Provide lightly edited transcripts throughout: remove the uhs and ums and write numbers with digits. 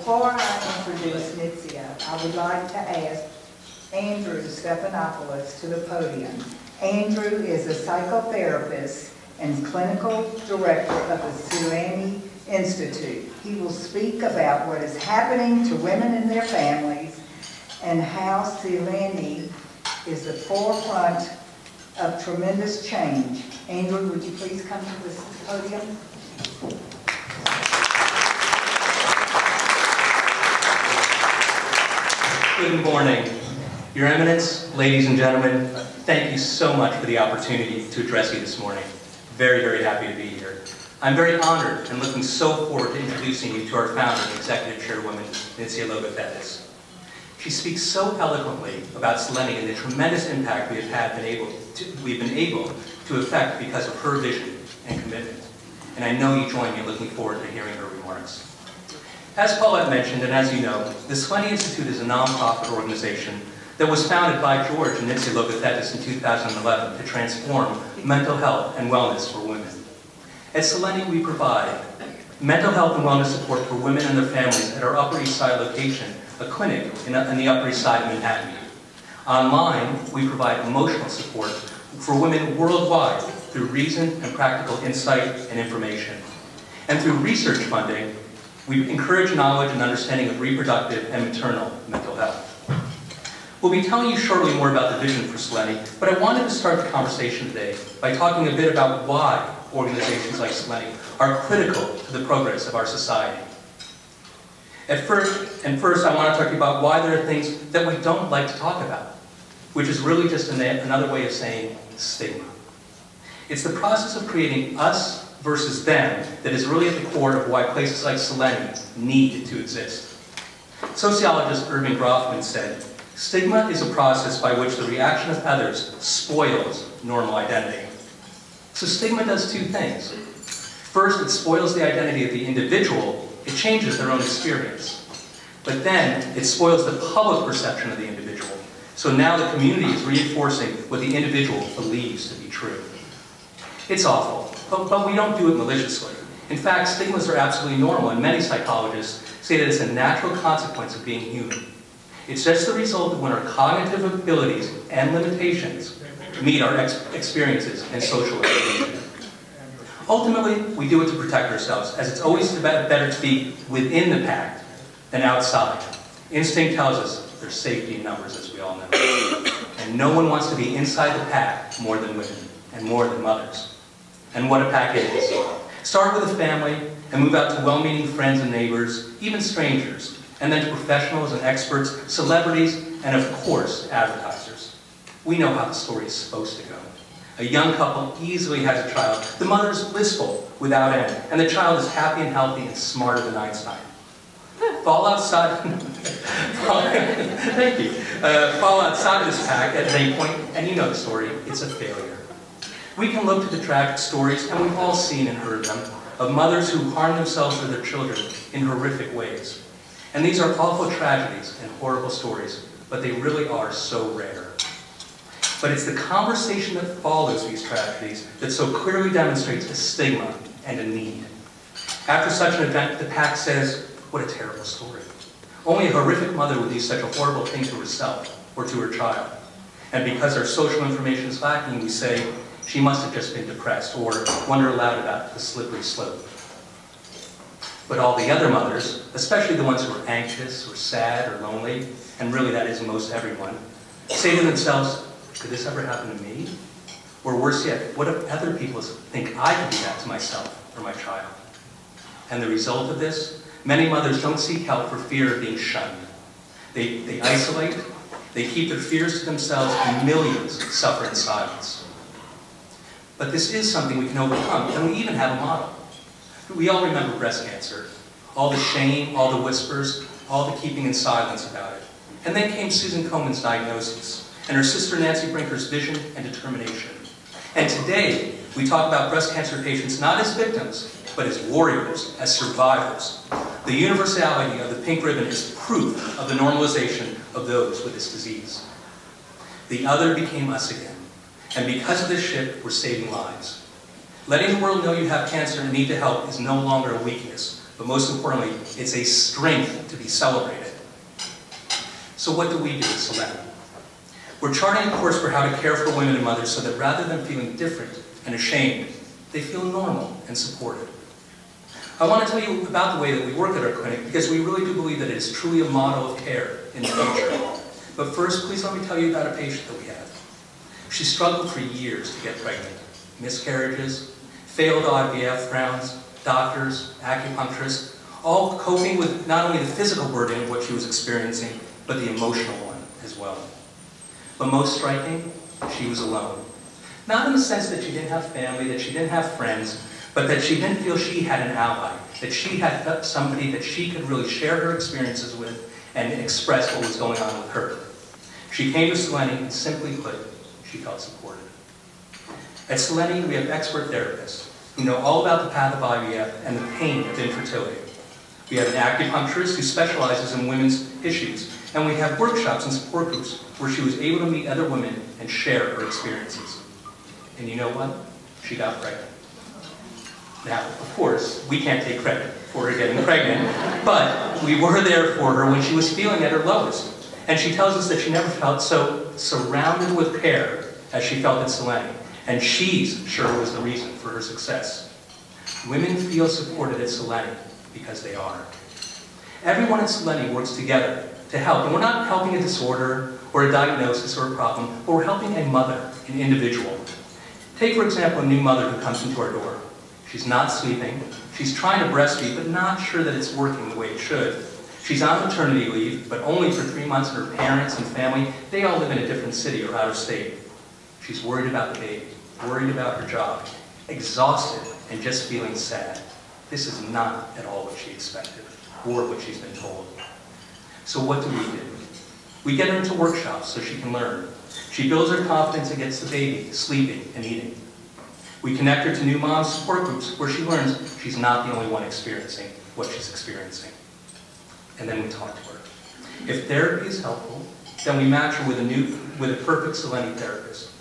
before I introduce Nitsia, I would like to ask Andrew Stephanopoulos to the podium. Andrew is a psychotherapist and clinical director of the Seleni Institute. He will speak about what is happening to women and their families and how Seleni is the forefront of tremendous change. Andrew, would you please come to this podium? Good morning. Your Eminence, ladies and gentlemen, thank you so much for the opportunity to address you this morning. Very, very happy to be here. I'm very honored and looking so forward to introducing you to our founder and executive chairwoman, Nitsia Logothetis. She speaks so eloquently about Seleni and the tremendous impact we've been able to effect because of her vision and commitment. And I know you join me looking forward to hearing her remarks. As Paulette mentioned, and as you know, the Seleni Institute is a nonprofit organization that was founded by George and Nitsia Logothetis in 2011 to transform mental health and wellness for women. At Seleni, we provide mental health and wellness support for women and their families at our Upper East Side location, a clinic in the Upper East Side of Manhattan. Online, we provide emotional support for women worldwide through reason and practical insight and information. And through research funding, we encourage knowledge and understanding of reproductive and maternal mental health. We'll be telling you shortly more about the vision for Seleni, but I wanted to start the conversation today by talking a bit about why organizations like Seleni are critical to the progress of our society. First, I want to talk to you about why there are things that we don't like to talk about, which is really just another way of saying stigma. It's the process of creating us versus them that is really at the core of why places like Seleni need to exist. Sociologist Irving Groffman said, "Stigma is a process by which the reaction of others spoils normal identity." So stigma does two things. First, it spoils the identity of the individual. It changes their own experience. But then, it spoils the public perception of the individual. So now the community is reinforcing what the individual believes to be true. It's awful, but we don't do it maliciously. In fact, stigmas are absolutely normal, and many psychologists say that it's a natural consequence of being human. It's just the result of when our cognitive abilities and limitations meet our experiences and social education. Ultimately, we do it to protect ourselves, as it's always better to be within the pack than outside. Instinct tells us there's safety in numbers, as we all know. And no one wants to be inside the pack more than women, and more than mothers. And what a pack it is. Start with a family, and move out to well-meaning friends and neighbors, even strangers, and then to professionals and experts, celebrities, and of course, advertisers. We know how the story is supposed to go. A young couple easily has a child. The mother is blissful without end, and the child is happy and healthy and smarter than Einstein. Fall outside, thank you. Fall outside of this pack at any point, and you know the story, it's a failure. We can look to the tragic stories, and we've all seen and heard them, of mothers who harm themselves or their children in horrific ways. And these are awful tragedies and horrible stories, but they really are so rare. But it's the conversation that follows these tragedies that so clearly demonstrates a stigma and a need. After such an event, the pack says, what a terrible story. Only a horrific mother would do such a horrible thing to herself or to her child. And because our social information is lacking, we say, she must have just been depressed, or wonder aloud about the slippery slope. But all the other mothers, especially the ones who are anxious or sad or lonely, and really that is most everyone, say to themselves, could this ever happen to me? Or worse yet, what if other people think I could do that to myself or my child? And the result of this, many mothers don't seek help for fear of being shunned. They isolate, they keep their fears to themselves, and millions suffer in silence. But this is something we can overcome, and we even have a model. We all remember breast cancer. All the shame, all the whispers, all the keeping in silence about it. And then came Susan Komen's diagnosis, and her sister Nancy Brinker's vision and determination. And today, we talk about breast cancer patients not as victims, but as warriors, as survivors. The universality of the pink ribbon is proof of the normalization of those with this disease. The other became us again. And because of this shift, we're saving lives. Letting the world know you have cancer and need to help is no longer a weakness, but most importantly, it's a strength to be celebrated. So what do we do at Seleni? We're charting a course for how to care for women and mothers so that rather than feeling different and ashamed, they feel normal and supported. I want to tell you about the way that we work at our clinic because we really do believe that it is truly a model of care in the future. But first, please let me tell you about a patient that we have. She struggled for years to get pregnant. Miscarriages, failed IVF rounds, doctors, acupuncturists, all coping with not only the physical burden of what she was experiencing, but the emotional one as well. But most striking, she was alone. Not in the sense that she didn't have family, that she didn't have friends, but that she didn't feel she had an ally, that she had somebody that she could really share her experiences with and express what was going on with her. She came to Seleni and simply put, she felt supported. At Seleni, we have expert therapists who know all about the path of IVF and the pain of infertility. We have an acupuncturist who specializes in women's issues, and we have workshops and support groups where she was able to meet other women and share her experiences. And you know what? She got pregnant. Now, of course, we can't take credit for her getting pregnant, but we were there for her when she was feeling at her lowest. And she tells us that she never felt so surrounded with care as she felt at Seleni, and she's sure was the reason for her success. Women feel supported at Seleni because they are. Everyone at Seleni works together to help, and we're not helping a disorder or a diagnosis or a problem, but we're helping a mother, an individual. Take, for example, a new mother who comes into our door. She's not sleeping, she's trying to breastfeed, but not sure that it's working the way it should. She's on maternity leave, but only for 3 months, and her parents and family, they all live in a different city or out of state. She's worried about the baby, worried about her job, exhausted, and just feeling sad. This is not at all what she expected, or what she's been told. So what do? We get her into workshops so she can learn. She builds her confidence and gets the baby sleeping and eating. We connect her to new mom support groups where she learns she's not the only one experiencing what she's experiencing. And then we talk to her. If therapy is helpful, then we match her with a perfect Seleni therapist.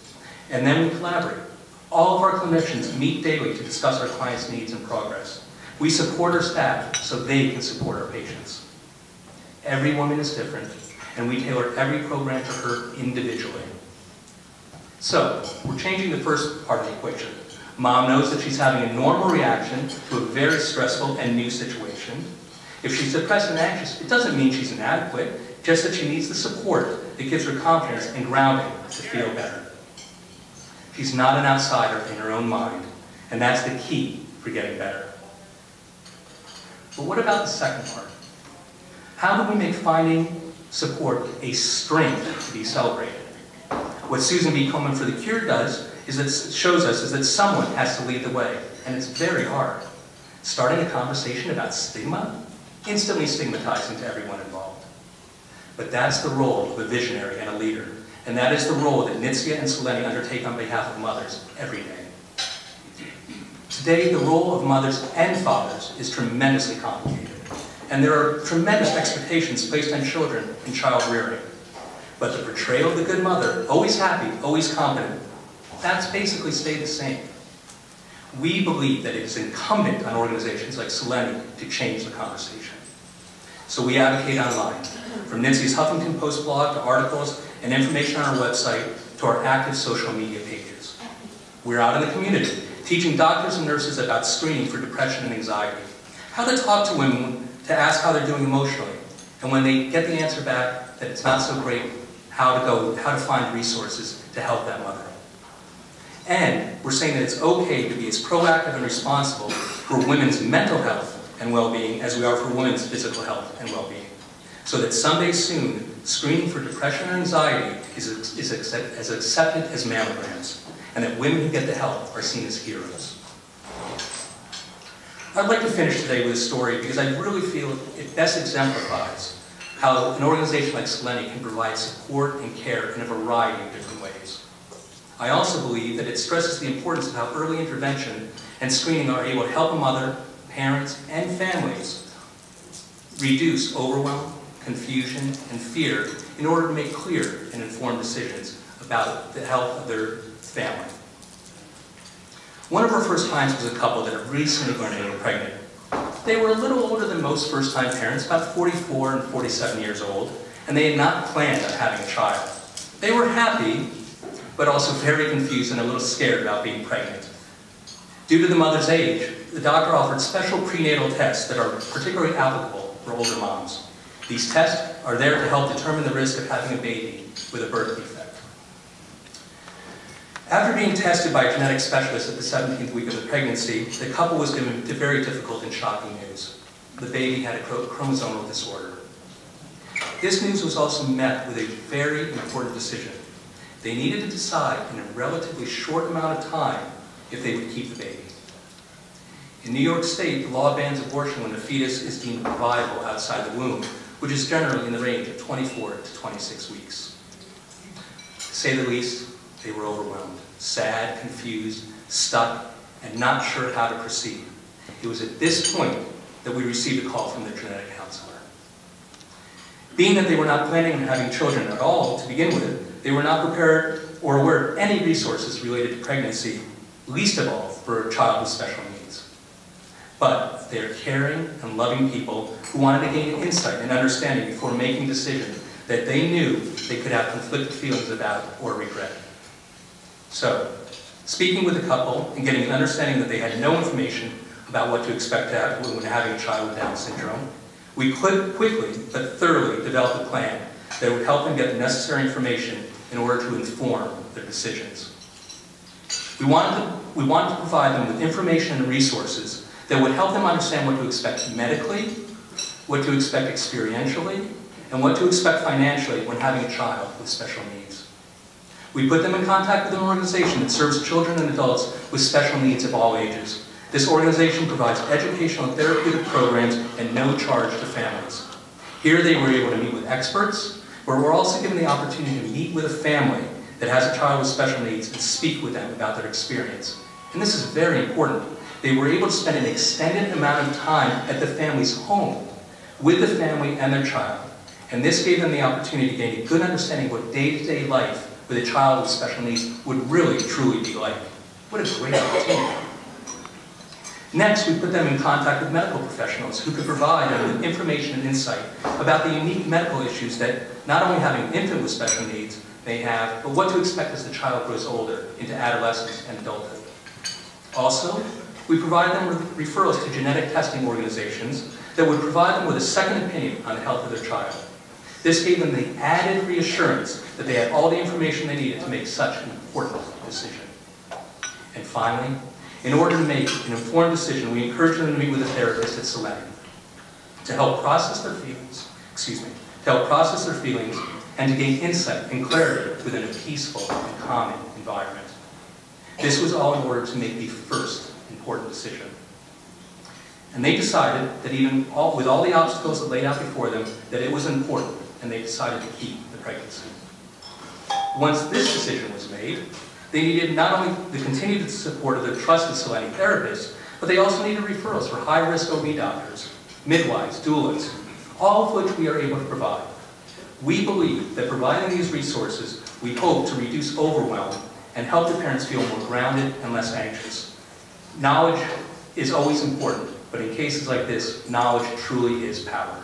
And then we collaborate. All of our clinicians meet daily to discuss our clients' needs and progress. We support our staff so they can support our patients. Every woman is different, and we tailor every program to her individually. So, we're changing the first part of the equation. Mom knows that she's having a normal reaction to a very stressful and new situation. If she's depressed and anxious, it doesn't mean she's inadequate, just that she needs the support that gives her confidence and grounding to feel better. She's not an outsider in her own mind, and that's the key for getting better. But what about the second part? How do we make finding support a strength to be celebrated? What Susan B. Komen for the Cure does is that it shows us is that someone has to lead the way, and it's very hard. Starting a conversation about stigma, instantly stigmatizing to everyone involved. But that's the role of a visionary and a leader, and that is the role that Nitsia and Seleni undertake on behalf of mothers every day. Today, the role of mothers and fathers is tremendously complicated, and there are tremendous expectations placed on children in child rearing. But the portrayal of the good mother, always happy, always confident, that's basically stayed the same. We believe that it is incumbent on organizations like Seleni to change the conversation. So we advocate online, from Nitsia's Huffington Post blog to articles and information on our website to our active social media pages. We're out in the community, teaching doctors and nurses about screening for depression and anxiety, how to talk to women to ask how they're doing emotionally, and when they get the answer back that it's not so great, how to find resources to help that mother. And we're saying that it's okay to be as proactive and responsible for women's mental health and well-being as we are for women's physical health and well-being. So that someday soon, screening for depression or anxiety is as accepted as mammograms, and that women who get the help are seen as heroes. I'd like to finish today with a story because I really feel it best exemplifies how an organization like Seleni can provide support and care in a variety of different ways. I also believe that it stresses the importance of how early intervention and screening are able to help a mother, parents, and families reduce overwhelm, confusion, and fear in order to make clear and informed decisions about the health of their family. One of our first clients was a couple that had recently learned they were pregnant. They were a little older than most first-time parents, about 44 and 47 years old, and they had not planned on having a child. They were happy, but also very confused and a little scared about being pregnant. Due to the mother's age, the doctor offered special prenatal tests that are particularly applicable for older moms. These tests are there to help determine the risk of having a baby with a birth defect. After being tested by a genetic specialist at the 17th week of the pregnancy, the couple was given very difficult and shocking news. The baby had a chromosomal disorder. This news was also met with a very important decision. They needed to decide in a relatively short amount of time if they would keep the baby. In New York State, the law bans abortion when the fetus is deemed viable outside the womb, which is generally in the range of 24 to 26 weeks. To say the least, they were overwhelmed, sad, confused, stuck, and not sure how to proceed. It was at this point that we received a call from their genetic counselor. Being that they were not planning on having children at all to begin with, they were not prepared or aware of any resources related to pregnancy, least of all for a child with special needs. But they are caring and loving people who wanted to gain insight and understanding before making decisions that they knew they could have conflicted feelings about or regret. So, speaking with the couple and getting an understanding that they had no information about what to expect to have when having a child with Down syndrome, we quickly but thoroughly developed a plan that would help them get the necessary information in order to inform their decisions. We wanted to provide them with information and resources that would help them understand what to expect medically, what to expect experientially, and what to expect financially when having a child with special needs. We put them in contact with an organization that serves children and adults with special needs of all ages. This organization provides educational and therapeutic programs at no charge to families. Here they were able to meet with experts, where we're also given the opportunity to meet with a family that has a child with special needs and speak with them about their experience. And this is very important. They were able to spend an extended amount of time at the family's home with the family and their child. And this gave them the opportunity to gain a good understanding of what day-to-day life with a child with special needs would really, truly be like. What a great opportunity. Next, we put them in contact with medical professionals who could provide them with information and insight about the unique medical issues that not only having an infant with special needs may have, but what to expect as the child grows older into adolescence and adulthood. Also, we provide them with referrals to genetic testing organizations that would provide them with a second opinion on the health of their child. This gave them the added reassurance that they had all the information they needed to make such an important decision. And finally, in order to make an informed decision, we encourage them to meet with a therapist at Seleni to help process their feelings, and to gain insight and clarity within a peaceful and calming environment. This was all in order to make the first important decision. And they decided that with all the obstacles that laid out before them, that it was important, and they decided to keep the pregnancy. Once this decision was made, they needed not only the continued support of their trusted Seleni therapists, but they also needed referrals for high-risk OB doctors, midwives, doulas, all of which we are able to provide. We believe that providing these resources, we hope to reduce overwhelm and help the parents feel more grounded and less anxious. Knowledge is always important, but in cases like this, knowledge truly is power.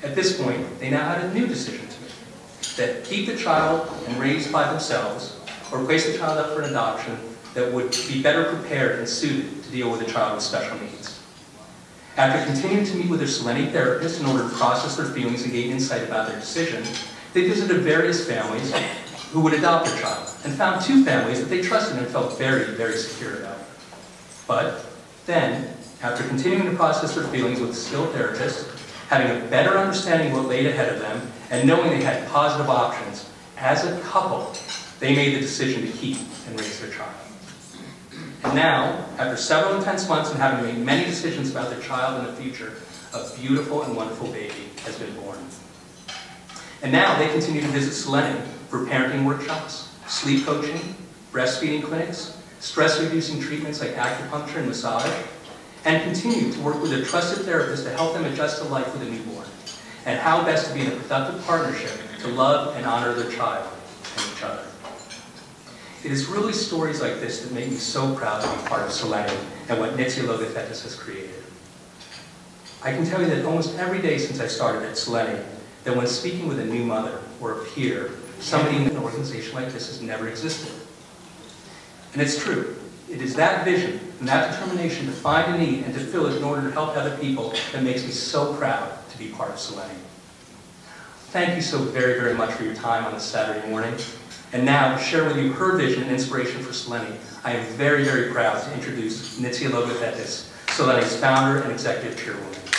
At this point, they now had a new decision to make, that keep the child and raise by themselves, or place the child up for an adoption that would be better prepared and suited to deal with a child with special needs. After continuing to meet with their Seleni therapist in order to process their feelings and gain insight about their decision, they visited various families who would adopt their child, and found 2 families that they trusted and felt very, very secure about. But then, after continuing to process their feelings with a skilled therapist, having a better understanding of what laid ahead of them, and knowing they had positive options, as a couple, they made the decision to keep and raise their child. And now, after several intense months and having made many decisions about their child and the future, a beautiful and wonderful baby has been born. And now they continue to visit Seleni for parenting workshops, sleep coaching, breastfeeding clinics, stress-reducing treatments like acupuncture and massage, and continue to work with a trusted therapist to help them adjust to life with a newborn, and how best to be in a productive partnership to love and honor their child and each other. It is really stories like this that make me so proud to be part of Seleni and what Nitsia Logothetis has created. I can tell you that almost every day since I started at Seleni, that when speaking with a new mother or a peer, somebody in an organization like this has never existed. And it's true. It is that vision and that determination to find a need and to fill it in order to help other people that makes me so proud to be part of Seleni. Thank you so very, very much for your time on this Saturday morning. And now, to share with you her vision and inspiration for Seleni, I am very, very proud to introduce Nitsia Logothetis, Seleni's founder and executive chairwoman.